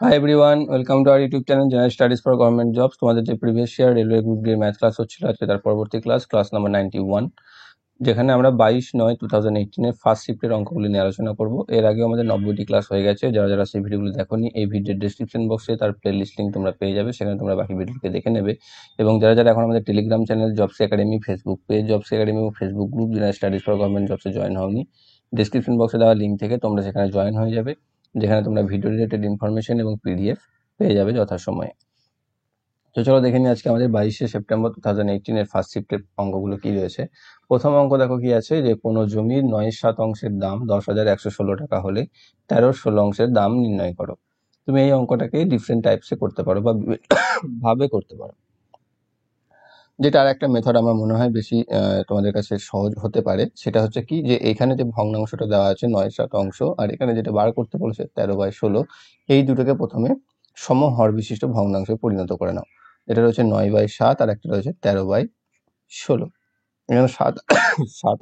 Hi everyone, welcome to our YouTube channel general studies for government jobs. তোমাদের যে previous year railway group D math class হচ্ছিল, আজকে তার পরবর্তী class number 91, যেখানে আমরা 22/9/2018 ফার্স্ট শিফটের অঙ্কগুলি নিয়ে আলোচনা করব। এর আগে আমাদের 90টি ক্লাস হয়ে গেছে। যারা যারা সেই ভিডিওগুলো দেখোনি, এই ভিডিওর ডেসক্রিপশন বক্সে তার প্লে লিস্ট লিঙ্ক তোমরা পেয়ে যাবে, সেখানে তোমরা বাকি ভিডিওকে দেখে নেবে। এবং যারা যারা এখন আমাদের Telegram channel jobs academy, Facebook page jobs academy এবং Facebook group general studies for government জবসে জয়েন হওনি, ডেসক্রিপশন বক্সে দেওয়া লিঙ্ক থেকে তোমরা সেখানে জয়েন হয়ে যাবে, যেখানে তোমরা ভিডিও রিলেটেড ইনফরমেশন এবং পিডিএফ পেয়ে যাবে যথাসময়ে। তো চলো দেখে নিই আজকে আমাদের 22শে সেপ্টেম্বর 2018 এর ফার্স্ট শিফটের অঙ্কগুলো কি রয়েছে। প্রথম অঙ্ক দেখো কি আছে, যে কোনো জমির 9/7 দাম 10,116 টাকা হলে 13/16 দাম নির্ণয় করো। তুমি এই অঙ্কটাকে ডিফারেন্ট টাইপসে করতে পারো বা ভাবে করতে পারো, যেটা আর একটা মেথড আমার মনে হয় বেশি তোমাদের কাছে সহজ হতে পারে। সেটা হচ্ছে কি, যে এখানে যে ভগ্নাংশটা দেওয়া আছে 9/7, আর এখানে যেটা বার করতে বলেছে 13/16, এই দুটোকে প্রথমে সমহর বিশিষ্ট ভগ্নাংশে পরিণত করে নাও। এটা রয়েছে 9/7 আর একটা রয়েছে 13/16। এখানে 7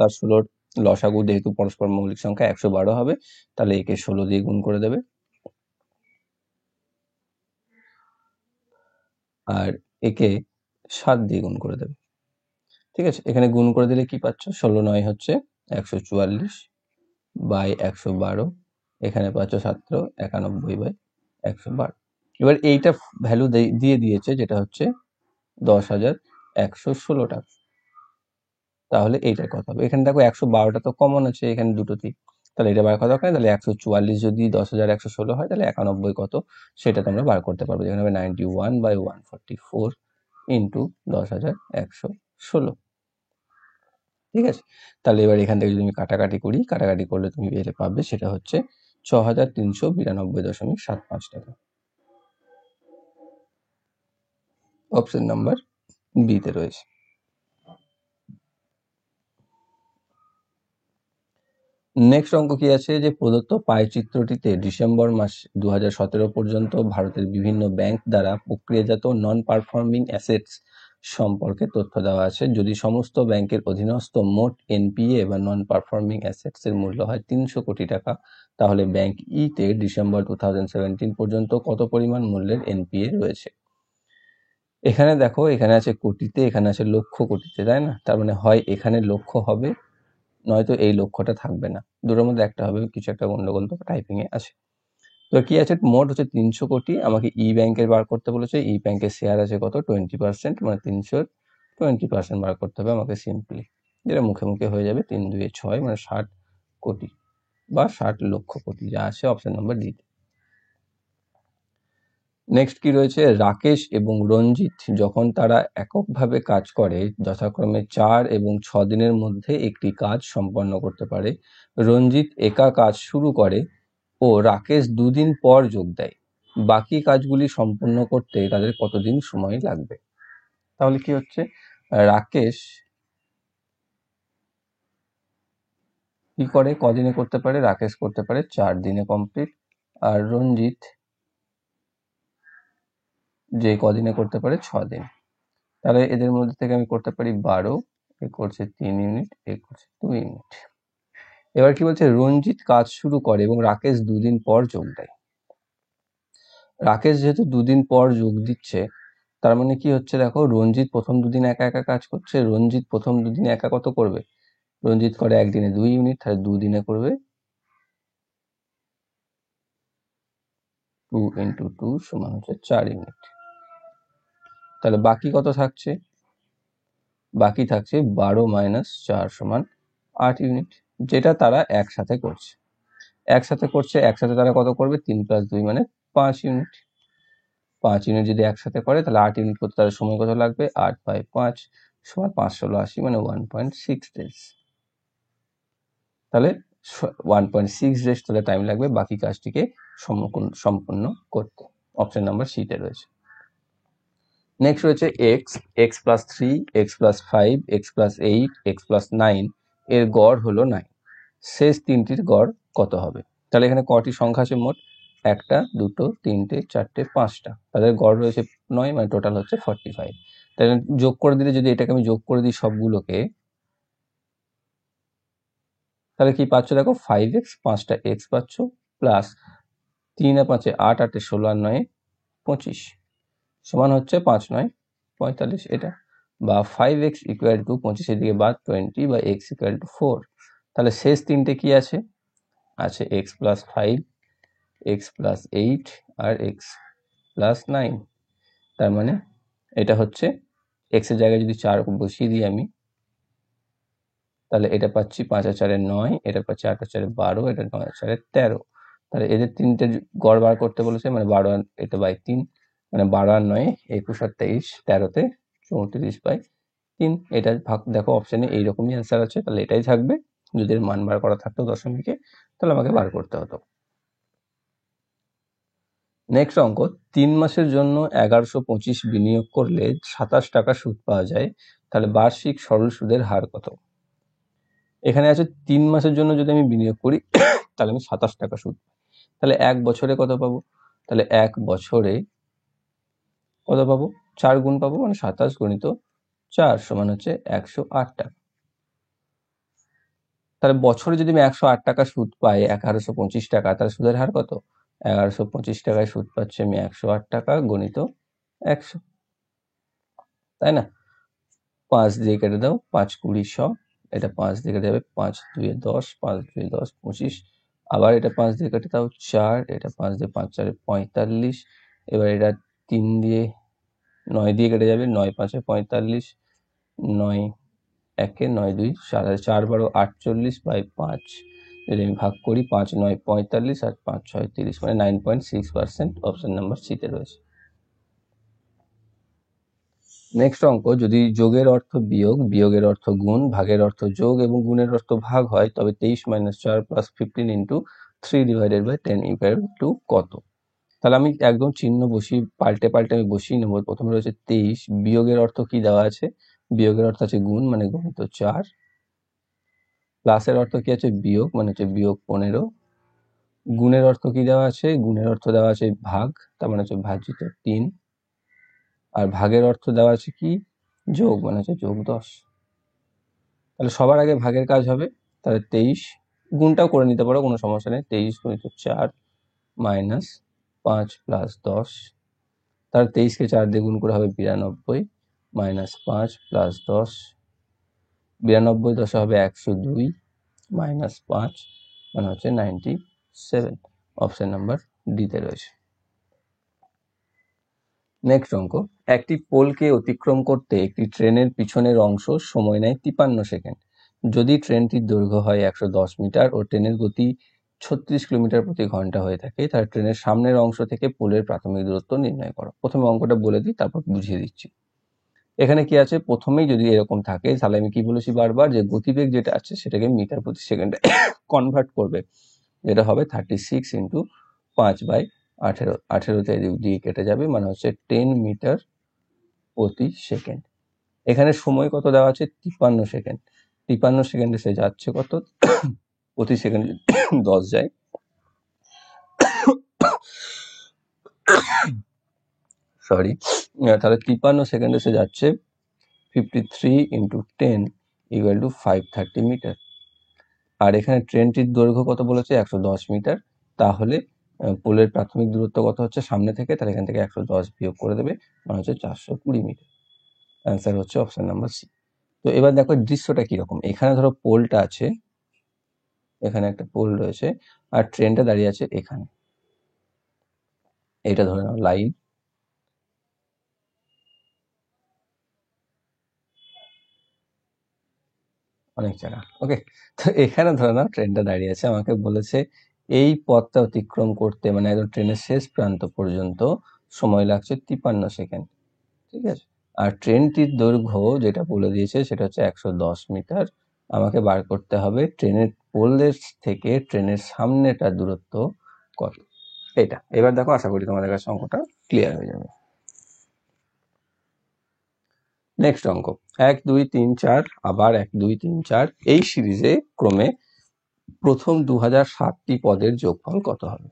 আর 16 লসাগু যেহেতু পরস্পর মৌলিক সংখ্যা 112 হবে, তাহলে একে 16 দিয়ে গুণ করে দেবে, আর একে 7 দিয়ে গুণ করে দেবে। ঠিক আছে, এখানে গুণ করে দিলে কি পাচ্ছ, 16×9 হচ্ছে 144 বাই 112, এখানে পাচ্ছ 91/112। এবার এইটা ভ্যালু দিয়ে দিয়েছে, যেটা হচ্ছে 10,116 টাকা। তাহলে এইটার কথা হবে, এখানে দেখো 112টা তো কমন আছে এখানে দুটোতেই, তাহলে এটা বার করা দরকার। তাহলে 144 যদি 10,116 হয়, তাহলে 91 কত সেটা তোমরা বার করতে পারবে, যেখানে হবে 91/144 ইন্টু 10,116। ঠিক আছে, তাহলে এবার এখান থেকে যদি আমি কাটাকাটি করি, কাটাকাটি করলে তুমি এটা পাবে, সেটা হচ্ছে 6,392.75 টাকা। অপশন নাম্বার বি তে রয়েছে। নেক্সট অঙ্ক কি আছে, যে প্রদত্ত পাই চিত্রটিতে ডিসেম্বর মাস 2017 পর্যন্ত ভারতের বিভিন্ন ব্যাংক দ্বারা প্রক্রিয়াজাত নন পারফর্মিং অ্যাসেটস সম্পর্কে তথ্য দেওয়া আছে। যদি সমস্ত ব্যাংকের অধীনস্থ মোট এনপিএ বা নন পারফর্মিং অ্যাসেটস এর মূল্য হয় 300 কোটি টাকা, তাহলে ব্যাংক ই তে ডিসেম্বর 2017 পর্যন্ত কত পরিমাণ মূল্যের এনপিএ রয়েছে। এখানে দেখো, এখানে আছে কোটিতে, এখানে আছে লক্ষ কোটিতে, তাই না? তার মানে হয় এখানে লক্ষ হবে, নয়তো এই লক্ষ্যটা থাকবে না, দুটোর মধ্যে একটা হবে, কিছু একটা গন্ডগোল তো টাইপিং এ আছে। তো কি আছে, মোট হচ্ছে 300 কোটি, আমাকে ই ব্যাংকের বার করতে বলেছে। ই ব্যাংকের শেয়ার আছে কত, 20%, মানে 300 20% বার করতে হবে আমাকে সিম্পলি, যেটা মুখে মুখে হয়ে যাবে, 3×2=6, মানে 60 কোটি বা 60 লক্ষ কোটি, যা আছে অপশন নাম্বার ডি। নেক্সট কি রয়েছে, রাকেশ এবং রঞ্জিত যখন তারা এককভাবে কাজ করে, যথাক্রমে 4 এবং 6 দিনের মধ্যে একটি কাজ সম্পন্ন করতে পারে। রঞ্জিত একা কাজ শুরু করে ও রাকেশ 2 দিন পর যোগ দেয়। বাকি কাজগুলি সম্পূর্ণ করতে তাদের কতদিন সময় লাগবে? তাহলে কি হচ্ছে, রাকেশ কি করে, কদিনে করতে পারে, রাকেশ করতে পারে 4 দিনে কমপ্লিট, আর রঞ্জিত যে কদিনে করতে পারে 6 দিন। তাহলে এদের মধ্যে থেকে আমি করতে পারি 12, এ করছে 3 ইউনিট, এ করছে 2 ইউনিট। এবার কি বলছে, রঞ্জিত কাজ শুরু করে এবং রাকেশ 2 দিন পর যোগ দেয়। রাকেশ যেহেতু 2 দিন পর যোগ দিচ্ছে, তার মানে কি হচ্ছে, দেখো রঞ্জিত প্রথম 2 দিন একা একা কাজ করছে। রঞ্জিত প্রথম 2 দিনে একা কত করবে, রঞ্জিত করে একদিনে 2 ইউনিট, তাহলে 2 দিনে করবে 2 × 2 সমান হচ্ছে 4 ইউনিট। তাহলে বাকি কত থাকছে, বাকি থাকছে 12 - 4 সমান 8 ইউনিট, যেটা তারা একসাথে করছে। একসাথে তারা কত করবে, 3 + 2 মানে 5 ইউনিট। 5 ইউনিট যদি একসাথে করে, তাহলে 8 ইউনিট করতে তাদের সময় কত লাগবে, 8/5 সমান 5×16=80, মানে 1.6 ডেজ। তাহলে 1.6 ডেজ তাদের টাইম লাগবে বাকি কাজটিকে সম্পূর্ণ করতে। অপশন নাম্বার সিতে রয়েছে। নেক্সট রয়েছে x+3, x+5, x+8, x+9 এর গড় হলো 9। শেষ তিনটির গড় কত হবে? তাহলে এখানে কটি সংখ্যা আছে মোট, 1, 2, 3, 4, 5টা, তাদের গড় রয়েছে 9, মানে টোটাল হচ্ছে 45। তাহলে যোগ করে দিলে, যদি এটাকে আমি যোগ করে দিই সবগুলোকে, তাহলে কি পাচ্ছ, দেখো 5x, 5টা x পাচ্ছ, প্লাস 3 আর 5 8, 8 16 আর 9 25 সমান হচ্ছে 5 9 45 এটা, বা 5x ইকুয়াল টু 25 এদিকে বাদ 20 বা x ইকুয়াল টু 4। তাহলে শেষ তিনটে কি আছে x প্লাস 5, x প্লাস 8 আর x প্লাস 9। তার মানে এটা হচ্ছে x এর জায়গায় যদি 4 বসিয়ে দিই আমি, তাহলে এটা পাচ্ছি 5 আর 4 9, এটা পাচ্ছি 8 আর 4 12, এটা 9 আর 4 13। তাহলে এদের তিনটে গড় বার করতে বলেছে, মানে 12 আর এটা বাই 3, মানে 12 আর 9 21 আর 23, 13তে 34 বাই 3। এটা ভাগ দেখো অপশনে এইরকমই অ্যান্সার আছে, তাহলে এটাই থাকবে। যদি এর মান বার করা থাকতো দশমিকে, তাহলে আমাকে বার করতে হতো। নেক্সট অঙ্ক, 3 মাসের জন্য 1125 বিনিয়োগ করলে 27 টাকা সুদ পাওয়া যায়, তাহলে বার্ষিক সরল সুদের হার কত? এখানে আছে 3 মাসের জন্য যদি আমি বিনিয়োগ করি তাহলে আমি 27 টাকা সুদ, তাহলে 1 বছরে কত পাবো? তাহলে 1 বছরে কত পাবো? 4 গুণ পাবো, মানে 27 গুণিত 4 সমান হচ্ছে 108 টাকা। তাহলে বছরে যদি আমি 108 টাকা সুদ পাই 1125 টাকা, তাহলে সুদের হার কত? 1125 টাকায় সুদ পাচ্ছি আমি 108 টাকা গণিত 100, তাই না? 5 দিয়ে কেটে দাও, 5 20 100, এটা 5 দিয়ে কেটে যাবে, 5 2 10, 5 2 10 25, আবার এটা 5 দিয়ে কেটে দাও 4, এটা 5 দিয়ে 5 4 45, এবার এটা 3 দিয়ে 9 দিয়ে কেটে যাবে, 9 5 45, 9 1 9 2 7, 4 12 48 বাই 5, যদি আমি ভাগ করি 5 9 45 আর 5 6 30, মানে 9.6%। অপশন নাম্বার সিতে রয়েছে। নেক্সট অঙ্ক, যদি যোগের অর্থ বিয়োগ, বিয়োগের অর্থ গুণ, ভাগের অর্থ যোগ এবং গুণের অর্থ ভাগ হয়, তবে 23 - 4 + 15 × 3 / 10 ইকুয়াল টু কত? তাহলে আমি একদম চিহ্ন বসিয়ে পাল্টে পাল্টে আমি বসিয়ে নেবো। প্রথমে রয়েছে 23, বিয়োগের অর্থ কি দেওয়া আছে? বিয়োগের অর্থ আছে গুণ, মানে গণিত 4, প্লাসের অর্থ কি আছে? বিয়োগ, মানে হচ্ছে বিয়োগ 15, গুণের অর্থ কি দেওয়া আছে? গুণের অর্থ দেওয়া আছে ভাগ, তার মানে হচ্ছে ভাজিত 3, আর ভাগের অর্থ দেওয়া আছে কি? যোগ, মানে হচ্ছে যোগ 10। তাহলে সবার আগে ভাগের কাজ হবে, তাহলে 23, গুণটাও করে নিতে পারো, কোনো সমস্যা নেই। 23 × 4 -5 + 10, তাহলে 23কে 4 দিয়ে গুণ করে হবে 92, -5 + 10, 92 10 হবে 102, -5 মানে হচ্ছে 97। অপশন নাম্বার ডিতে রয়েছে। নেক্সট অঙ্ক, একটি পোলকে অতিক্রম করতে একটি ট্রেনের পিছনের অংশ সময় নেয় 53 সেকেন্ড। যদি ট্রেনটির দৈর্ঘ্য হয় 110 মিটার ও ট্রেনের গতি 36 কিলোমিটার প্রতি ঘন্টা হয়ে থাকে, তাহলে ট্রেনের সামনের অংশ থেকে পোলের প্রাথমিক দূরত্ব নির্ণয় করো। প্রথমে অঙ্কটা বলে দিই, তারপর বুঝিয়ে দিচ্ছি। এখানে কি আছে? প্রথমেই যদি এরকম থাকে, তাহলে আমি কি বলেছি বারবার, যে গতিবেগ যেটা আছে সেটাকে মিটার প্রতি সেকেন্ডে কনভার্ট করবে, যেটা হবে 36 × 5/18। 18তে দিয়ে কেটে যাবে, মানে হচ্ছে 10 মিটার প্রতি সেকেন্ড। এখানে সময় কত দেওয়া আছে? 53 সেকেন্ড। 53 সেকেন্ডে সে যাচ্ছে কত? প্রতি সেকেন্ডে 10 যায়, সরি, তাহলে 53 সেকেন্ডে সে যাচ্ছে 53 × 10 = 530 মিটার। আর এখানে ট্রেনটির দৈর্ঘ্য কত বলেছে? 110 মিটার। তাহলে পোলের প্রাথমিক দূরত্ব কত হচ্ছে সামনে থেকে? তাহলে এখান থেকে 110 বিয়োগ করে দেবে, মানে হচ্ছে 420 মিটার। অ্যান্সার হচ্ছে অপশন নাম্বার সি। তো এবার দেখো দৃশ্যটা কিরকম। এখানে ধরো পোলটা আছে, এখানে একটা পোল রয়েছে, আর ট্রেনটা দাঁড়িয়ে আছে এখানে। এটা ধরে নাও লাইন, অনেক জায়গা, ওকে। তো এখানে ধরে নাও ট্রেনটা দাঁড়িয়ে আছে, আমাকে বলেছে এই পথটা অতিক্রম করতে, মানে একদম ট্রেনের শেষ প্রান্ত পর্যন্ত সময় লাগছে 53 সেকেন্ড, ঠিক আছে। আর ট্রেনটির দৈর্ঘ্য যেটা বলে দিয়েছে সেটা হচ্ছে 110 মিটার। আমাকে বার করতে হবে ট্রেনের পোলের থেকে ট্রেনের সামনেটা দূরত্ব কত। এটা এবার দেখো, আশা করি তোমাদের কাছে অঙ্কটা ক্লিয়ার হয়ে যাবে। নেক্সট অঙ্ক, 1 2 3 4 আবার 1 2 3 4 এই সিরিজে ক্রমে প্রথম 2007টি পদের যোগফল কত হবে?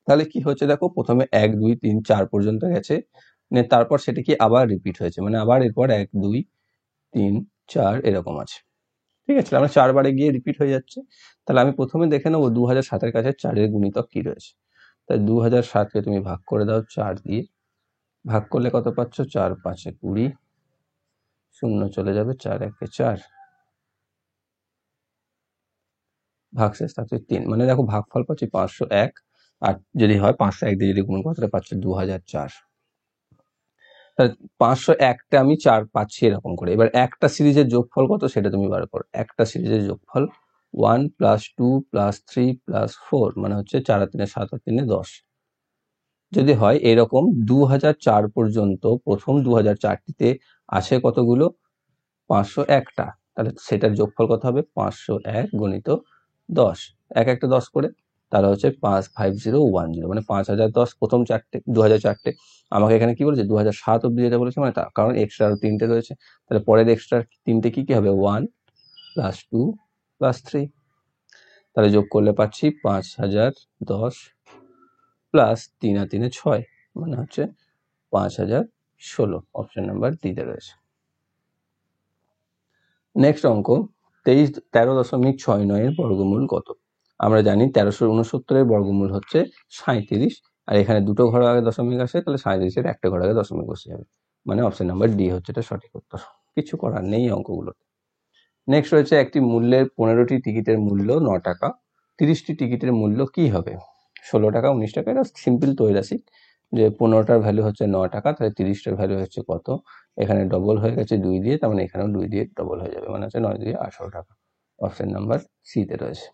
তাহলে কি হচ্ছে দেখো, প্রথমে 1 2 3 4 পর্যন্ত গেছে, তারপর সেটা কি আবার রিপিট হয়েছে, মানে আবার এরপর 1 2 3 4 এরকম আছে, ঠিক আছে। আমরা 4 বারে গিয়ে রিপিট হয়ে যাচ্ছে। তাহলে আমি প্রথমে দেখে নেবো 2007-এর কাছে 4-এর গুণিতক কি রয়েছে। তাই 2007কে তুমি ভাগ করে দাও 4 দিয়ে, ভাগ করলে কত পাচ্ছ? 4 5 20, শূন্য চলে যাবে, 4 1 4, ভাগশেষ থাকছে 3। মানে দেখো ভাগফল পাচ্ছি 501, আর যদি হয় 501 দিয়ে যদি গুণ করো তাহলে পাচ্ছ 2004। তাহলে 501টা আমি 4 পাচ্ছি এরকম করে। এবার একটা সিরিজের যোগফল কত সেটা তুমি বার করো। একটা সিরিজের যোগফল 1 + 2 + 3 + 4, মানে হচ্ছে 4 আর 3 7 আর 3 10। যদি হয় এরকম 2004 পর্যন্ত, প্রথম 2004টিতে আছে কতগুলো? 501টা। তাহলে সেটার যোগফল কত হবে? 501 গুণিত 10, এক একটা 10 করে, তাহলে হচ্ছে 55010, মানে 5010 প্রথম 4টে 2004টে। আমাকে এখানে কি বলেছে? 2007 অব্দি যেটা বলেছে, মানে তার কারণ এক্সট্রা আরো 3টে রয়েছে, তাহলে পরের এক্সট্রা 3টে কি কি হবে? 1 + 2 + 3, তাহলে যোগ করলে পাচ্ছি 5010 প্লাস 3 আর 3 6, মানে হচ্ছে 5016। অপশন নাম্বার ডিতে রয়েছে। নেক্সট অঙ্ক 13.69 এর বর্গমূল কত? আমরা জানি 1369 এর বর্গমূল হচ্ছে 37, আর এখানে দুটো ঘর আগে দশমিক আসে, তাহলে 37 এর একটা ঘর আগে দশমিক বসে যাবে, মানে অপশন নাম্বার ডি হচ্ছে এটা সঠিক উত্তর। কিছু করার নেই অঙ্কগুলো। নেক্সট রয়েছে একটি মূল্যের 15টি টিকিটের মূল্য 9 টাকা, 30টি টিকিটের মূল্য কি হবে? 16 টাকা, 19 টাকা। এটা সিম্পল তৈরাসি, যে 15টার ভ্যালু হচ্ছে 9 টাকা, তাহলে 30টার ভ্যালু হচ্ছে কত? এখানে ডবল হয়ে গেছে 2 দিয়ে, তার মানে এখানেও 2 দিয়ে ডবল হয়ে যাবে, মানে হচ্ছে 9 দিয়ে 18 টাকা। অপশন নাম্বার সি তে রয়েছে।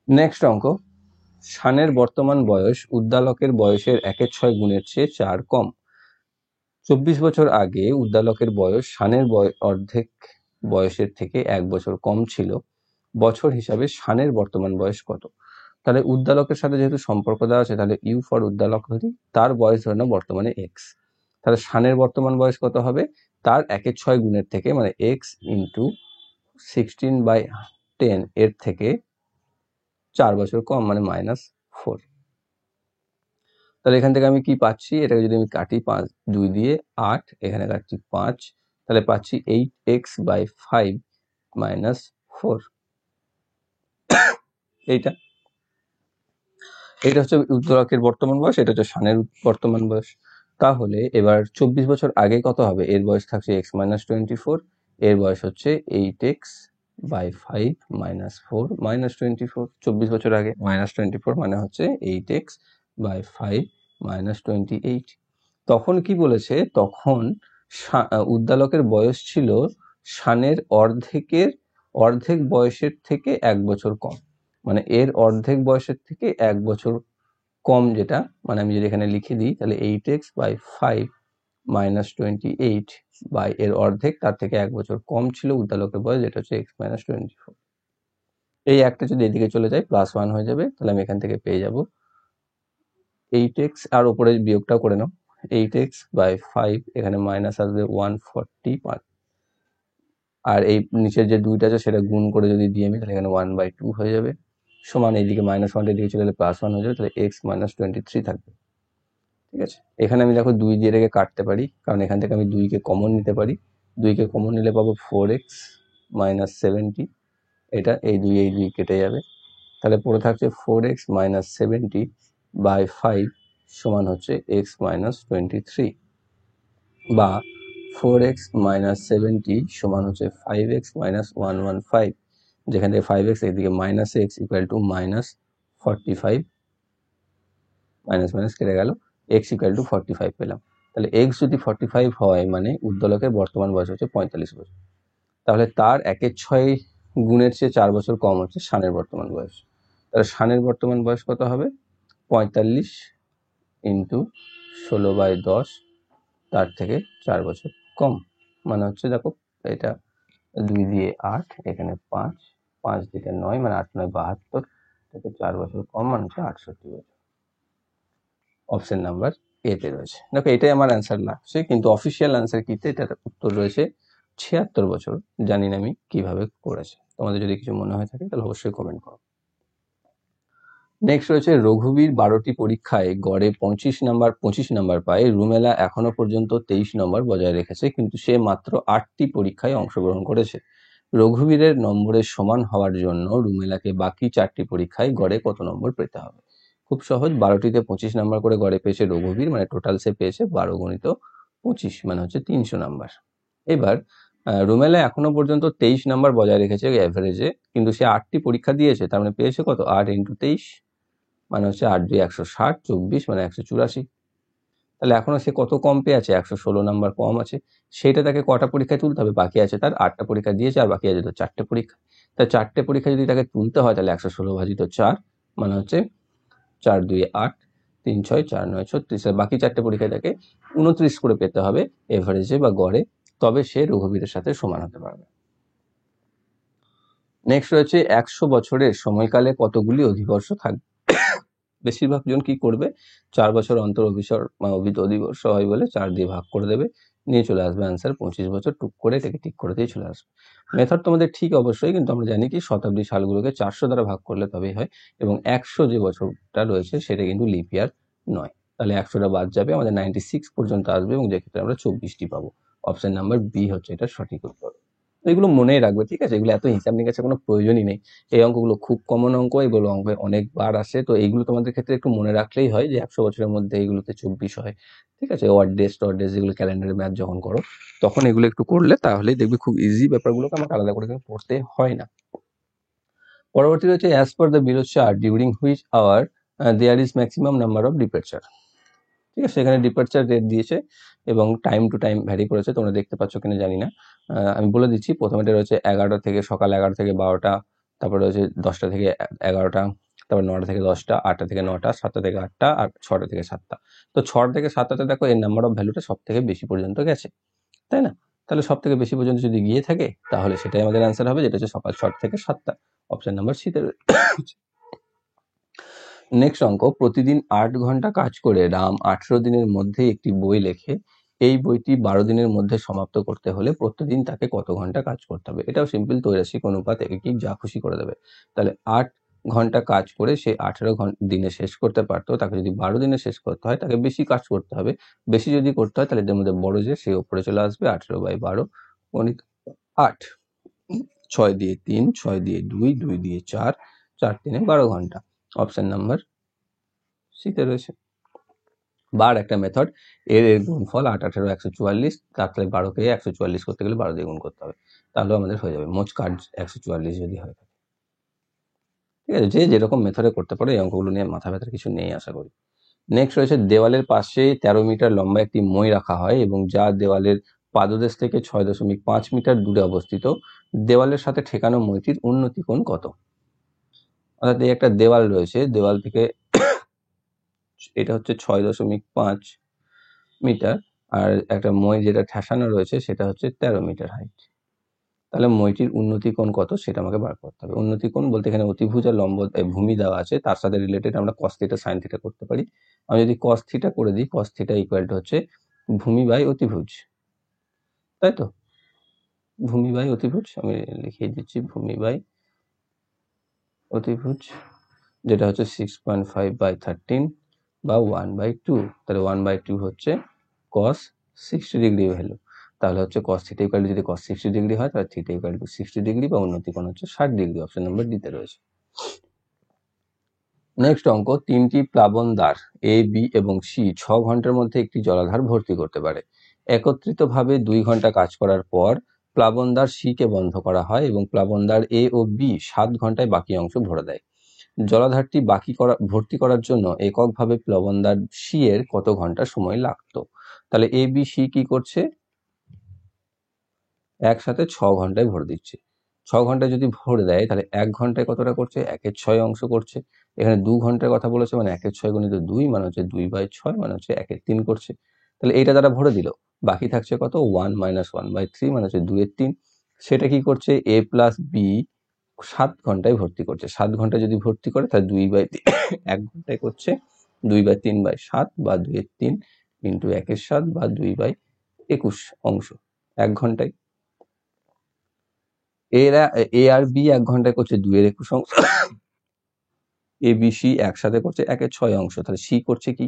নেক্সট অঙ্ক, শানের বর্তমান বয়স উদ্দালকের বয়সের 1/6 গুণের চেয়ে 4 কম। 24 বছর আগে উদ্দালকের বয়স শানের অর্ধেক বয়সের থেকে 1 বছর কম ছিল। বছর হিসাবে শানের বর্তমান বয়স কত? তাহলে উদ্দালকের সাথে যেহেতু সম্পর্ক দেওয়া আছে, তাহলে ইউ ফর উদ্দালক ধরি, তার বয়স ধরে নাও বর্তমানে এক্স। তাহলে শানের বর্তমান বয়স কত হবে? তার 1/6 গুণের থেকে, মানে এক্স ইন্টু 16/10 এর থেকে 4 বছর কম, মানে -4। তাহলে এখান থেকে আমি কি পাচ্ছি? এটাকে যদি আমি কাটি 2 দিয়ে 8, এখানে কাটছি 5, তাহলে পাচ্ছি 8x/5 - 4। এইটা এটা হচ্ছে উদ্দালকের বর্তমান বয়স, এটা হচ্ছে শানের বর্তমান বয়স। তাহলে এবার 24 বছর আগে কত হবে? এর বয়স থাকছে x - 24, এর বয়স হচ্ছে 8x/5 - 4 - 24। 24 বছর আগে -24 মানে হচ্ছে 8x/5 - 28। তখন কি বলেছে? তখন উদ্দালকের বয়স ছিল শানের অর্ধেক বয়সের থেকে 1 বছর কম, মানে এর অর্ধেক বয়সের থেকে 1 বছর কম, যেটা মানে আমি যদি এখানে লিখে দিই তাহলে 8x/5 - 28 বাই এর অর্ধেক, তার থেকে 1 বছর কম ছিল উদ্দালকের বয়স, যেটা হচ্ছে x - 24। এই একটা যদি এদিকে চলে যায় +1 হয়ে যাবে, তাহলে আমি এখান থেকে পেয়ে যাব 8x, আর উপরে বিয়োগটাও করে নাও, 8x/5, এখানে মাইনাস আসবে 140, আর এই নিচের যে 2টা আছে সেটা গুণ করে যদি দিয়ে আমি, তাহলে এখানে 1/2 হয়ে যাবে, সমান এইদিকে -1 এদিকে চলে গেলে +1 হয়ে যাবে, তাহলে x - 23 থাকবে। ঠিক আছে, এখানে আমি দেখো 2 দিয়ে রেখে কাটতে পারি, কারণ এখান থেকে আমি 2কে কমন নিতে পারি। 2কে কমন নিলে পাবো 4x - 70, এটা এই 2 কেটে যাবে, তাহলে পড়ে থাকছে 4x - 70/5 সমান হচ্ছে x - 23, বা 4x - 70 সমান হচ্ছে 5x - 115, যেখান থেকে 5x এদিকে -x equal to -45, minus minus কেটে গেল, x ইকুয়াল টু 45 পেলাম। তাহলে x যদি 45 হয়, মানে উদ্দালকের বর্তমান বয়স হচ্ছে 45 বছর। তাহলে তার 1/6 গুণের চেয়ে 4 বছর কম হচ্ছে শানের বর্তমান বয়স। তাহলে শানের বর্তমান বয়স কত হবে? 45 ইন্টু 16/10, তার থেকে 4 বছর কম, মানে হচ্ছে দেখো এটা 2 দিয়ে 8, এখানে 5, 5 দিকে 9, মানে 8 9 72, থেকে 4 বছর কম, মানে হচ্ছে 68 বছর। অপশন নাম্বার এ তে রয়েছে। দেখো এটাই আমার অ্যান্সার লাগছে, কিন্তু অফিসিয়াল অ্যান্সার কিতে এটার উত্তর রয়েছে 76 বছর। জানি না আমি কিভাবে করেছে, তোমাদের যদি কিছু মনে হয় থাকে তাহলে অবশ্যই কমেন্ট করো। নেক্সট রয়েছে রঘুবীর 12টি পরীক্ষায় গড়ে 25 নাম্বার পায়, রুমেলা এখনো পর্যন্ত 23 নম্বর বজায় রেখেছে, কিন্তু সে মাত্র 8টি পরীক্ষায় অংশগ্রহণ করেছে। রঘুবীরের নম্বরের সমান হওয়ার জন্য রুমেলাকে বাকি 4টি পরীক্ষায় গড়ে কত নম্বর পেতে হবে? খুব সহজ, 12টিতে 25 নাম্বার করে গড়ে পেয়েছে রঘুবীর, মানে টোটাল সে পেয়েছে 12 গুণিত 25 মানে হচ্ছে 300 নাম্বার। এবার রুমেলা এখনো পর্যন্ত 23 নাম্বার বজায় রেখেছে অ্যাভারেজে, কিন্তু সে 8টি পরীক্ষা দিয়েছে, তার মানে পেয়েছে কত? 8 × 23 মানে হচ্ছে 8 2 160, 24 মানে 184। তাহলে এখনো সে কত কম পেয়ে আছে? 116 নাম্বার কম আছে। সেটা তাকে কটা পরীক্ষায় তুলতে হবে? বাকি আছে তার 8টা পরীক্ষা দিয়েছে, আর বাকি আছে তো 4টে পরীক্ষা। তা 4টে পরীক্ষা যদি তাকে তুলতে হয়, তাহলে 116 ভাজিত 4 মানে হচ্ছে 4 2 8, 3 6 4 9 36। বাকি 4টে পরীক্ষায় তাকে 29 করে পেতে হবে এভারেজে বা গড়ে, তবে সে রঘুবীরের সাথে সমান হতে পারবে। নেক্সট রয়েছে 100 বছরের সময়কালে কতগুলি অধিবর্ষ থাকবে? বেশিরভাগ জন কি করবে, 4 বছর অন্তর অধিবর্ষ হয় বলে 4 দিয়ে ভাগ করে দেবে, নিয়ে চলে আসবে অ্যান্সার 25 বছর, টুক করে এটাকে ঠিক করে দিয়ে চলে আসবে। মেথড তোমাদের ঠিক অবশ্যই, কিন্তু আমরা জানি কি শতাব্দী সালগুলোকে 400 দ্বারা ভাগ করলে তবেই হয়, এবং 100 যে বছরটা রয়েছে সেটা কিন্তু লিপ ইয়ার নয়। তাহলে 100টা বাদ যাবে, আমাদের 96 পর্যন্ত আসবে, এবং যেক্ষেত্রে আমরা 24টি পাবো। অপশন নাম্বার বি হচ্ছে এটা সঠিক উত্তর। এগুলো মনেই রাখবে, ঠিক আছে? এগুলো এত হিসাব নিকাশের কোনো প্রয়োজনই নেই। এই অঙ্কগুলো খুব কমন অঙ্ক, এগুলো অঙ্কে অনেকবার আসে, তো এইগুলো তোমাদের ক্ষেত্রে একটু মনে রাখলেই হয় যে 100 বছরের মধ্যে এইগুলোতে 24 হয়, ঠিক আছে? ওয়ার্ড ডেস যেগুলো ক্যালেন্ডারের ম্যাথ যখন করো তখন এগুলো একটু করলে তাহলেই দেখবে খুব ইজি, ব্যাপারগুলোকে আমাকে আলাদা করে পড়তে হয় না। পরবর্তী রয়েছে as per the below chart during which hour there is maximum number of departure. ঠিক আছে, সেখানে ডিপার্চার রেট দিয়েছে এবং টাইম টু টাইম ভ্যারি করেছে, তোমরা দেখতে পাচ্ছ কিনা জানি না। আমি বলে দিচ্ছি, প্রথমেটা রয়েছে 11টা থেকে সকাল 11টা থেকে 12টা, তারপরে রয়েছে 10টা থেকে 11টা, তারপর 9টা থেকে 10টা, 8টা থেকে 9টা, 7টা থেকে 8টা, আর 6টা থেকে 7টা। তো 6টা থেকে 7টাতে দেখো এর নাম্বার অফ ভ্যালুটা সব থেকে বেশি পর্যন্ত গেছে, তাই না? তাহলে সব থেকে বেশি পর্যন্ত যদি গিয়ে থাকে তাহলে সেটাই আমাদের অ্যান্সার হবে, যেটা হচ্ছে সকাল 6টা থেকে 7টা। অপশন নাম্বার সিতে রয়েছে। নেক্সট অঙ্ক, প্রতিদিন 8 ঘন্টা কাজ করে রাম 18 দিনের মধ্যে একটি বই লেখে। এই বইটি 12 দিনের মধ্যে সমাপ্ত করতে হলে প্রতিদিন তাকে কত ঘন্টা কাজ করতে হবে? এটাও সিম্পল, ত্রৈরাশিক অনুপাত একই, যা খুশি করে দেবে। তাহলে 8 ঘন্টা কাজ করে সে 18 দিনে শেষ করতে পারতো, তাকে যদি 12 দিনে শেষ করতে হয় তাকে বেশি কাজ করতে হবে। বেশি যদি করতে হয় তাহলে এদের মধ্যে বড় যে সে উপরে চলে আসবে, 18/12 গণিত 8, 6 দিয়ে 3, 6 দিয়ে 2, 2 দিয়ে 4, 4 3 12 ঘন্টা। অপশন নাম্বার সিতে রয়েছে। বার একটা মেথড, এর গুণফল 8 18 144, তাহলে 12কে 144 করতে গেলে 12 দিয়ে গুণ করতে হবে, তাহলেও আমাদের হয়ে যাবে মোট কাজ 144 যদি হয়। ঠিক আছে, যে যেরকম মেথডে করতে পারো, এই অঙ্কগুলো নিয়ে মাথা ব্যথার কিছু নেই আশা করি। নেক্সট রয়েছে, দেওয়ালের পাশে 13 মিটার লম্বা একটি মই রাখা হয় এবং যা দেওয়ালের পাদদেশ থেকে 6.5 মিটার দূরে অবস্থিত। দেওয়ালের সাথে ঠেকানো মইটির উন্নতি কোণ কত? অর্থাৎ এই একটা দেওয়াল রয়েছে, দেওয়াল থেকে এটা হচ্ছে 6.5 মিটার, আর একটা মই যেটা ঠেসানো রয়েছে সেটা হচ্ছে 13 মিটার হাইট। তাহলে মইটির উন্নতি কোণ কত সেটা আমাকে বার করতে হবে। উন্নতি কোণ বলতে এখানে অতিভুজ আর লম্ব ভূমি দেওয়া আছে, তার সাথে রিলেটেড আমরা cos θ sin θ করতে পারি। আমি যদি cos θ করে দিই, cos θ ইকুয়াল টু হচ্ছে ভূমি বাই অতিভুজ, তাই তো? ভূমি বাই অতিভুজ, আমি লিখিয়ে দিচ্ছি ভূমি বাই অতিভুজ, যেটা হচ্ছে 6.5/13 বা 1/2। তাহলে 1/2 হচ্ছে cos 60 ডিগ্রি ভ্যালু। তাহলে হচ্ছে cos θ ইকুয়াল টু, যদি cos 60 ডিগ্রি হয় তাহলে θ ইকুয়াল টু 60 ডিগ্রি, বা উন্নতি কোণ হচ্ছে 60 ডিগ্রি। অপশন নাম্বার ডিতে রয়েছে। নেক্সট অঙ্ক, 3টি প্লাবনদ্বার এ, বি এবং সি 6 ঘন্টার মধ্যে একটি জলাধার ভর্তি করতে পারে। একত্রিতভাবে 2 ঘন্টা কাজ করার পর প্লাবনদ্বার সি কে বন্ধ করা হয় এবং প্লাবনদ্বার এ ও বি 7 ঘন্টায় বাকি অংশ ভরে দেয়। জলাধারটি ভর্তি করার জন্য এককভাবে প্লাবনদ্বার সি এর কত ঘন্টা সময় লাগতো? তাহলে এ বি সি কি করছে, একসাথে 6 ঘন্টায় ভরে দিচ্ছে। 6 ঘন্টায় যদি ভরে দেয় তাহলে 1 ঘন্টায় কতটা করছে? 1/6 অংশ করছে। এখানে 2 ঘন্টার কথা বলেছে, মানে 1/6 গুণিত 2 মানে হচ্ছে 2/6 মানে হচ্ছে 1/3 করছে। তাহলে এইটা দ্বারা ভরে দিল, বাকি থাকছে কত? 1 - 1/3 মানে হচ্ছে 2/3। সেটা কি করছে? এ প্লাস বি 7 ঘন্টায় ভর্তি করছে। 7 ঘন্টায় যদি ভর্তি করে তাহলে 2/3 1 ঘন্টায় করছে, 2/3/7 বা 2/3 ইন্টু 1/7 বা 2/21 অংশ 1 ঘন্টায়। এ আর বি 1 ঘন্টায় করছে 2/21 অংশ, এ বি সি একসাথে করছে 1/6 অংশ। তাহলে সি করছে কি?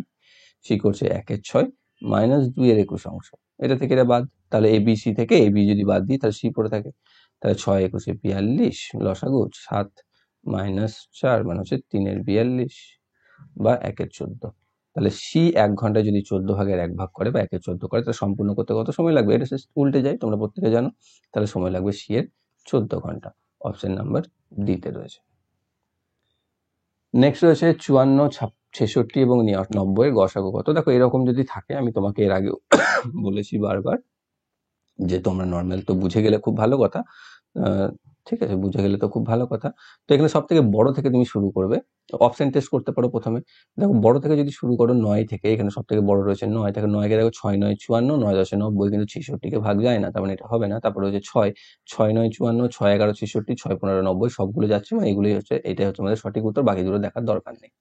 সি করছে 1/6 মাইনাস 2/21 অংশ। এটা থেকে এটা বাদ, তাহলে এ বি সি থেকে এ বি যদি বাদ দিই তাহলে সি পড়ে থাকে। তাহলে 6 একুশে 42, লসাগু 7 মাইনাস 4 মানে হচ্ছে 3 42 বা 1 14। তাহলে সি 1 ঘন্টায় যদি 14 ভাগের 1 ভাগ করে বা 1 14 করে, তাহলে সম্পূর্ণ করতে কত সময় লাগবে? এটা উল্টে যায়, তোমরা প্রত্যেকে জানো। তাহলে সময় লাগবে সি এর 14 ঘন্টা। অপশন নাম্বার ডি তে রয়েছে। নেক্সট রয়েছে 54, 66 এবং 90 এর গসাগু কত? দেখো এরকম যদি থাকে, আমি তোমাকে এর আগেও বলেছি বারবার যে তোমরা নর্মাল তো বুঝে গেলে খুব ভালো কথা। ঠিক আছে, বুঝে গেলে তো খুব ভালো কথা। তো এখানে সব থেকে বড় থেকে তুমি শুরু করবে। অপশন টেস্ট করতে পারো প্রথমে। দেখো বড় থেকে যদি শুরু করো 9 থেকে, এখানে সব থেকে বড় রয়েছে 9 থেকে। 9 কে দেখো 6 9 54, 9 10 90, কিন্তু 66 কে ভাগ যায় না, তার মানে এটা হবে না। তারপরে রয়েছে 6 6 9 54, 6 11 66, 6 15 90, সবগুলো যাচ্ছে, মানে এগুলোই হচ্ছে, এটাই হচ্ছে আমাদের সঠিক উত্তর। বাকিগুলো দেখার দরকার নেই।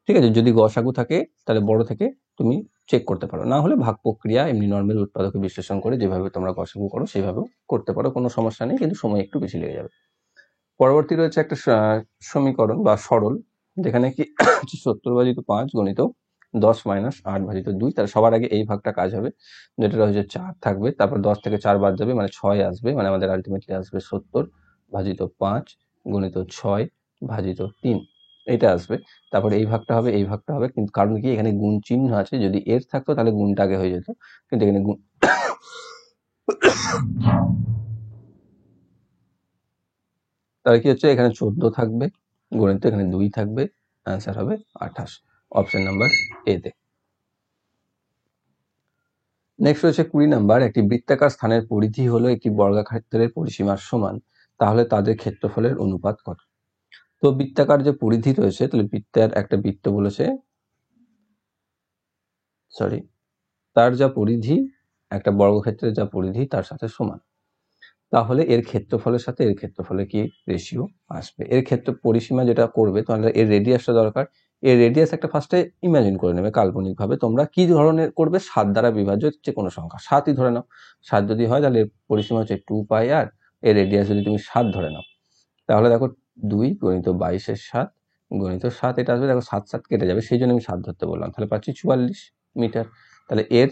ঠিক আছে, যদি গসাগু থাকে তাহলে বড় থেকে তুমি চেক করতে পারো, না হলে ভাগ প্রক্রিয়া এমনি নর্মাল উৎপাদকে বিশ্লেষণ করে যেভাবে তোমরা গসাগু করো সেইভাবেও করতে পারো, কোনো সমস্যা নেই, কিন্তু সময় একটু বেশি লেগে যাবে। পরবর্তী রয়েছে একটা সমীকরণ বা সরল, যেখানে কি 70 ভাজিত 5 গণিত 10 মাইনাস 8 ভাজিত 2। তাহলে সবার আগে এই ভাগটা কাজ হবে, যেটা হচ্ছে 4 থাকবে, তারপর 10 থেকে 4 বাদ যাবে, মানে 6 আসবে, মানে আমাদের আলটিমেটলি আসবে 70 ভাজিত 5 গণিত 6 ভাজিত 3, এটা আসবে। তারপরে এই ভাগটা হবে, এই ভাগটা হবে, কিন্তু কারণ কি এখানে গুণ চিহ্ন আছে, যদি এর থাকতো তাহলে গুণটা আগে হয়ে যেত, কিন্তু এখানে গুণ তাহলে কি হচ্ছে, এখানে 14 থাকবে, গণিত এখানে 2 থাকবে, অ্যান্সার হবে 28, অপশন নাম্বার এ তে। নেক্সট হচ্ছে 20 নাম্বার, একটি বৃত্তাকার স্থানের পরিধি হলো একটি বর্গাক্ষেত্রের পরিসীমার সমান, তাহলে তাদের ক্ষেত্রফলের অনুপাত কত? তো বৃত্তাকার যে পরিধি রয়েছে, তাহলে বৃত্তের একটা বৃত্ত বলেছে, সরি, তার যা পরিধি একটা বর্গক্ষেত্রের যা পরিধি তার সাথে সমান, তাহলে এর ক্ষেত্রফলের সাথে এর ক্ষেত্রফলে কি রেশিও আসবে? এর ক্ষেত্র পরিসীমা যেটা করবে, তাহলে এর রেডিয়াসটা দরকার। এর রেডিয়াস একটা ফার্স্টে ইমাজিন করে নেবে কাল্পনিকভাবে। তোমরা কি ধরনের করবে? 7 দ্বারা বিভাজ্য যে কোনো সংখ্যা, 7ই ধরে নাও। 7 যদি হয় তাহলে এর পরিসীমা হচ্ছে 2 পাই আর, এর রেডিয়াস যদি তুমি 7 ধরে নাও, তাহলে দেখো 2 গণিত 22 7 গণিত 7, এটা আসবে। দেখো 7 7 কেটে যাবে, সেই জন্য আমি 7 ধরতে বললাম। তাহলে পাচ্ছি 44 মিটার। তাহলে এর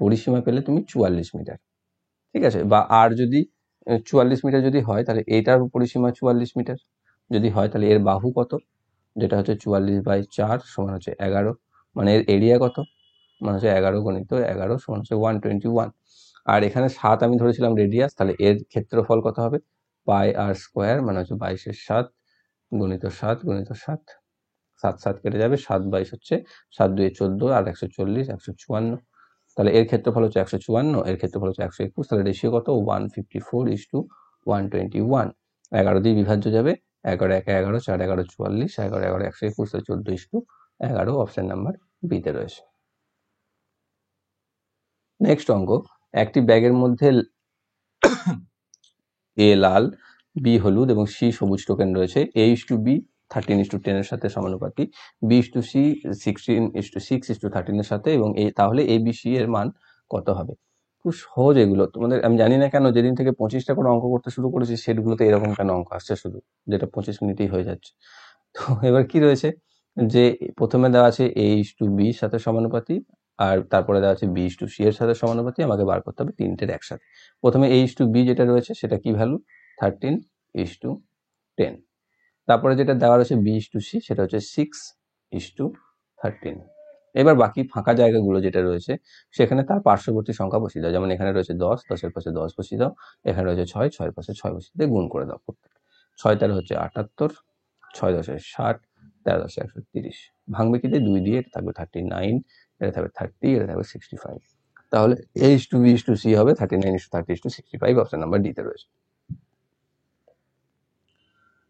পরিসীমা পেলে তুমি 44 মিটার। ঠিক আছে, বা আর যদি 44 মিটার যদি হয়, তাহলে এইটার পরিসীমা 44 মিটার যদি হয়, তাহলে এর বাহু কত? যেটা হচ্ছে 44/4 সমান হচ্ছে 11, মানে এর এরিয়া কত? মানে হচ্ছে 11 গণিত 11 সমান হচ্ছে 121। আর এখানে 7 আমি ধরেছিলাম রেডিয়াস, তাহলে এর ক্ষেত্রফল কত হবে? পাই আর স্কোয়ার, মানে হচ্ছে 22 7 গণিত 7 গণিত 7, 7 7 কেটে যাবে, 7 22 হচ্ছে 7 2 14 আর 140 154। তাহলে এর ক্ষেত্রফল হচ্ছে 154, এর ক্ষেত্রফল হচ্ছে 121, তাহলে রেশিও কত? 154:121। 11 দিয়ে বিভাজ্য যাবে, 11 1 11, 4 11 44, 11 11 121, 14:11, অপশন নাম্বার বি তে রয়েছে। নেক্সট অঙ্ক, একটি ব্যাগের মধ্যে এ লাল, বি হলুদ এবং সি সবুজ টোকেন রয়েছে। A:B 13:10 এর সাথে সমানুপাতিক, B:C 16:6:13 এর সাথে, এবং তাহলে ABC এর মান কত হবে? খুব সহজ এগুলো তোমাদের। আমি জানি না কেন যেদিন থেকে 25টা করে অঙ্ক করতে শুরু করেছি সেটগুলোতে এরকম কেন অঙ্ক আসছে শুধু, যেটা 25 মিনিটেই হয়ে যাচ্ছে। তো এবার কি রয়েছে, যে প্রথমে দেওয়া আছে A:B এর সাথে সমানুপাতিক, আর তারপরে দেওয়া আছে B:C এর সাথে সমানুপাতিক, আমাকে বার করতে হবে তিনটের একসাথে। প্রথমে A:B যেটা রয়েছে সেটা কি ভ্যালু? 13:10। তারপরে যেটা দেওয়া রয়েছে B:C সেটা হচ্ছে 6:13। এবার বাকি ফাঁকা জায়গাগুলো যেটা রয়েছে সেখানে তার পার্শ্ববর্তী সংখ্যা বসিয়ে দাও। যেমন এখানে রয়েছে 10, 10 এর পাশে 10 বসিয়ে দাও। এখানে রয়েছে 6, 6 এর পাশে 6 বসিয়ে দিয়ে গুণ করে দাও প্রত্যেক। 6 13 হচ্ছে 78, 6 10 60, 13 10 130। ভাঙবে কি দিয়ে? 2 দিয়ে, এটা থাকবে 39, এটা থাকবে 30, এটা থাকবে 65। তাহলে A:B:C হবে 39:30:65, অপশন নাম্বার ডি তে রয়েছে।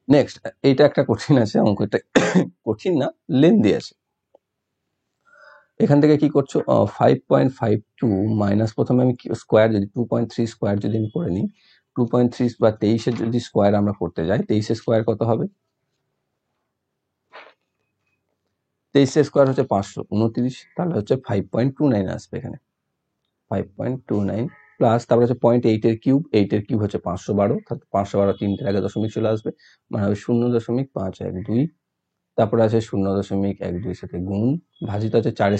নেক্সট, এইটা একটা কঠিন আছে অঙ্কটা, কঠিন না, লেন্দি আছে। এখান থেকে কি করছো, 5.52 মাইনাস, প্রথমে আমি স্কোয়ার, যদি 2.3 স্কোয়ার যদি আমি করে নিই, 2.3 বা 23 যদি স্কোয়ার আমরা করতে যাই, 23 স্কোয়ার কত হবে? 23 স্কোয়ার হচ্ছে 529, তাহলে হচ্ছে 5.29 আসবে এখানে, 5.29 প্লাস, তারপরে হচ্ছে 0.8 এর কিউব, 8 এর কিউব হচ্ছে 512, 512 তিনটের আগে দশমিক চলে আসবে, মানে হবে 0.512। তারপরে আছে 0.12 সাথে গুণ, ভাজিত আছে 4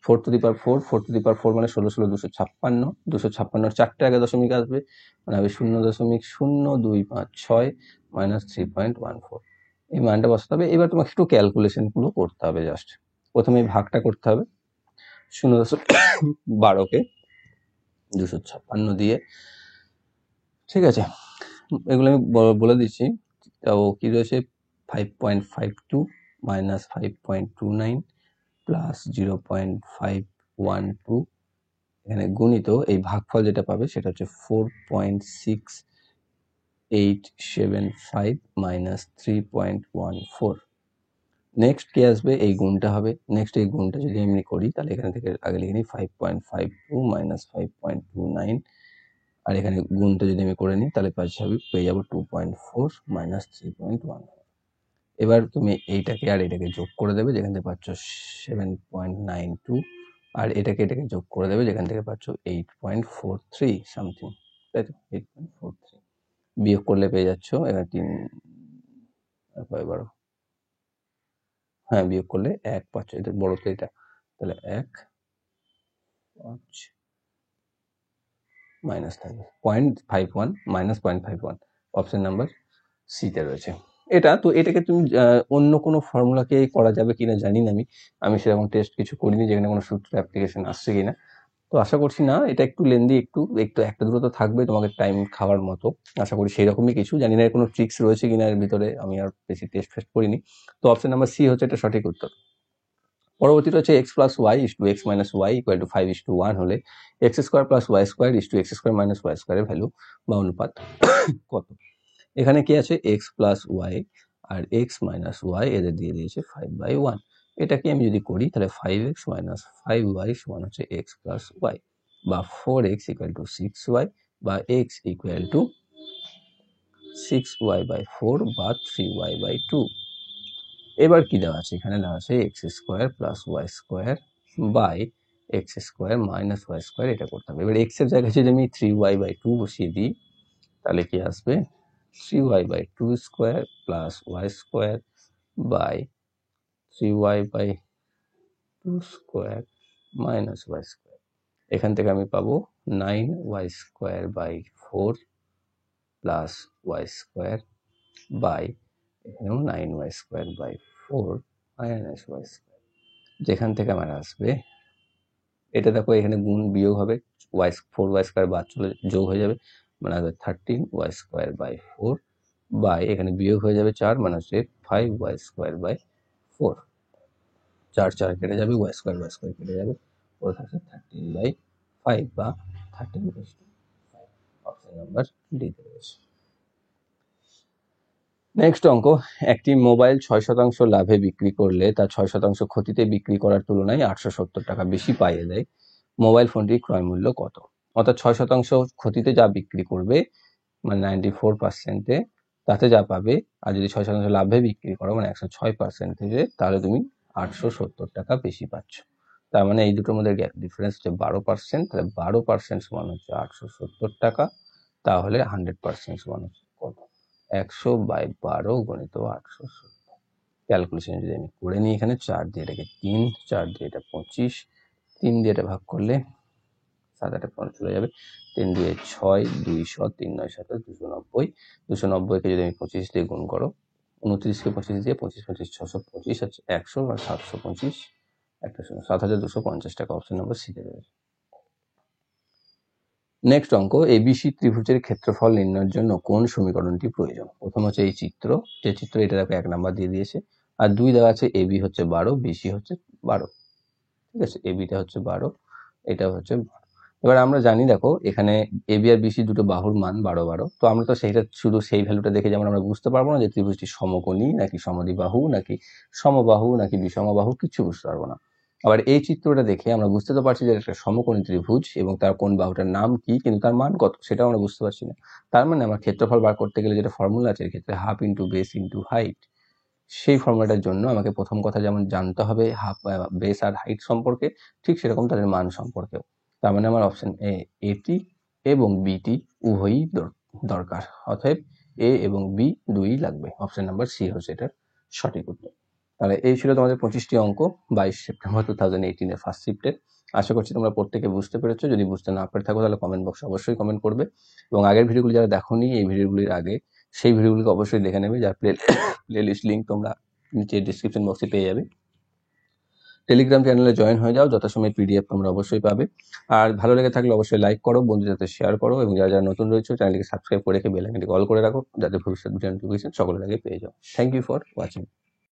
4 to the power 4, 4 to the পাওয়ার 4 মানে 16 16 256, 256 চারটে আগে দশমিক আসবে, মানে হবে 0.0256 মাইনাস 3.14। এই মানটা বসাতে হবে। এবার তোমাকে একটু ক্যালকুলেশন গুলো করতে হবে। জাস্ট প্রথমে ভাগটা করতে হবে 0.12কে 256 দিয়ে, ঠিক আছে। এগুলো আমি বলে দিচ্ছি। তো কি রয়েছে 5.52 মাইনাস 5.29 প্লাস 0.512, এখানে গুণিত এই ভাগফল যেটা পাবে সেটা হচ্ছে 4.6875 মাইনাস 3.14। নেক্সট কি আসবে, এই গুণটা হবে। নেক্সট এই গুণটা যদি এমনি করি তাহলে এখান থেকে আগে লিখে নিই 5.52 মাইনাস 5.29, আর এখানে গুণটা যদি আমি করে নিই তাহলে পেয়ে যাবো 2.4 মাইনাস 3.14। এবার তুমি এইটাকে আর এটাকে যোগ করে দেবে, যেখান থেকে পাচ্ছ 7.92, আর এটাকে যোগ করে দেবে, যেখান থেকে পাচ্ছ 8.43 সামথিং, তাই তো 8.43। বিয়োগ করলে পেয়ে যাচ্ছ এখানে 3 12, হ্যাঁ বিয়োগ করলে 1 পাচ্ছ, এটা বড় তো এটা, তাহলে 1 5 মাইনাস থাকবে 0.51 মাইনাস 0.51, অপশন নাম্বার সিতে রয়েছে এটা। তো এটাকে তুমি অন্য কোনো ফর্মুলাকে করা যাবে কিনা জানি না, আমি সেরকম টেস্ট কিছু করিনি যেখানে কোনো সূত্র অ্যাপ্লিকেশন আসছে কিনা। তো আশা করছি না, এটা একটু লেন্দি, একটু একটা দুটো তো থাকবে তোমাকে টাইম খাওয়ার মতো। আশা করি সেই রকমই কিছু, জানি না এর কোনো ট্রিক্স রয়েছে কিনা এর ভিতরে, আমি আর বেশি টেস্ট ফেস্ট করিনি। তো অপশন নাম্বার সি হচ্ছে এটা সঠিক উত্তর। পরবর্তীটা হচ্ছে x plus y is to x minus y equal to 5:1 হলে x square plus y square is to x square minus y স্কোয়ারের ভ্যালু বা অনুপাত কত। এখানে কি আছে, এক্স প্লাস ওয়াই আর এক্স মাইনাস ওয়াই এদের দিয়ে দিয়েছে 5/1। এটাকে আমি যদি করি তাহলে 5x মাইনাস 5y সমান হচ্ছে এক্স প্লাস ওয়াই, বা 4x ইকুয়াল টু 6y, বা x ইকুয়াল টু 6y/4 বা 3y/2। এবার কি দেওয়া আছে, এখানে দেওয়া আছে x square plus y square by x square minus y square, এটা করতে হবে। এবার এক্স এর জায়গায় যদি আমি 3y/2 বসিয়ে দিই তাহলে কি আসবে, 3y/2 square plus y square by 3y/2 square minus y square. এখান থেকে আমি পাবো 9y/4 plus y square by এখানেও 9y/4 মাইনাস ওয়াই স্কোয়ার। যেখান থেকে আমার আসবে, এটা দেখো এখানে গুণ বিয়োগ হবে, 4y স্কোয়ার বাদ চলে যোগ হয়ে যাবে, মানে আসবে 13y/4 বাই এখানে বিয়োগ হয়ে যাবে 4, মানে হচ্ছে 5y/4। 4 4 কেটে যাবে, ওয়াই স্কোয়ার কেটে যাবে, পরে থাকছে 13/5 বা 13:5। অপশন নাম্বার ডি তে রয়েছে। নেক্সট অঙ্ক, একটি মোবাইল 6% লাভে বিক্রি করলে তা 6% ক্ষতিতে বিক্রি করার তুলনায় 870 টাকা বেশি পাইয়ে দেয়। মোবাইল ফোনটির ক্রয় মূল্য কত। অর্থাৎ 6% ক্ষতিতে যা বিক্রি করবে, মানে 94%-এ, তাতে যা পাবে, আর যদি 6% লাভে বিক্রি করো মানে 106%-এ, তাহলে তুমি 870 টাকা বেশি পাচ্ছ। তার মানে এই দুটোর মধ্যে ডিফারেন্স হচ্ছে 12%, তাহলে 12% সমান হচ্ছে 870 টাকা, তাহলে 100% সমান হচ্ছে কত, 100/12 গুণিত 870। ক্যালকুলেশন যদি আমি করে নিই, এখানে 4 দিয়ে এটাকে 3, 4 দিয়ে এটা 25, 3 দিয়ে এটা ভাগ করলে 7 8 15 চলে যাবে, 3 দিয়ে 6, 200, 3 9 7 290, 290-কে যদি আমি 25 দিয়ে গুণ করো, 29-কে 25 দিয়ে 25 25 625 আছে 100 আর 725 একটা 7250 টাকা। অপশন নাম্বার সি তে রয়েছে। নেক্সট অঙ্ক, এবিসি ত্রিভুজের ক্ষেত্রফল নির্ণয়ের জন্য কোন সমীকরণটি প্রয়োজন। প্রথম হচ্ছে এই চিত্র, যে চিত্র এটা দেখো 1 নাম্বার দিয়ে দিয়েছে, আর 2 দেওয়া আছে এবি হচ্ছে 12, বিসি হচ্ছে 12, ঠিক আছে। এবিটা হচ্ছে 12, এটা হচ্ছে 12। এবার আমরা জানি দেখো এখানে এবি আর বিসি দুটো বাহুর মান 12 12, তো আমরা তো সেইটা শুধু সেই ভ্যালুটা দেখে যেমন আমরা বুঝতে পারবো না যে ত্রিভুজটি সমকোণী নাকি সমদ্বিবাহু নাকি সমবাহু নাকি বিষমবাহু, কিছু বুঝতে পারবো না। আবার এই চিত্রটা দেখে আমরা বুঝতে তো পারছি যে এটা একটা সমকোণী ত্রিভুজ এবং তার কোন বাহুটার নাম কি, কিন্তু তার মান কত সেটাও আমরা বুঝতে পারছি না। তার মানে আমার ক্ষেত্রফল বার করতে গেলে যেটা ফর্মুলা আছে, এক্ষেত্রে half into base into height, সেই ফর্মুলাটার জন্য আমাকে প্রথম কথা যেমন জানতে হবে হাফ বেস আর হাইট সম্পর্কে, ঠিক সেরকম তাদের মান সম্পর্কেও। তার মানে আমার অপশন এটি এবং বিটি উভয়ই দরকার, অতএব এ এবং বি দুই লাগবে। অপশন নাম্বার সি হচ্ছে এটার সঠিক উত্তর। তাহলে এই ছিল তোমাদের 25টি অঙ্ক 22 সেপ্টেম্বর 2018 ফার্স্ট শিফটের। আশা করছি তোমরা প্রত্যেকে বুঝতে পেরেছো। যদি বুঝতে না পেরে থাকো তাহলে কমেন্ট বক্সে অবশ্যই কমেন্ট করবে, এবং আগের ভিডিওগুলি যারা দেখোনি এই ভিডিওগুলির আগে সেই ভিডিওগুলিকে অবশ্যই দেখে নেবে, যার প্লেলিস্ট লিঙ্ক তোমরা নিচে ডিসক্রিপশন বক্সে পেয়ে যাবে। টেলিগ্রাম চ্যানেলে জয়েন হয়ে যাও, যথাসময়ে পিডিএফ তোমরা অবশ্যই পাবে। আর ভালো লেগে থাকলে অবশ্যই লাইক করো, বন্ধুদের সাথে শেয়ার করো, এবং যারা যারা নতুন রয়েছে চ্যানেলকে সাবস্ক্রাইব করে রেখে বেল আইকনটি অল করে রাখো, যাতে ভবিষ্যৎ ভিডিও নোটিফিকেশন সকলের আগে পেয়ে যাও। Thank you for watching.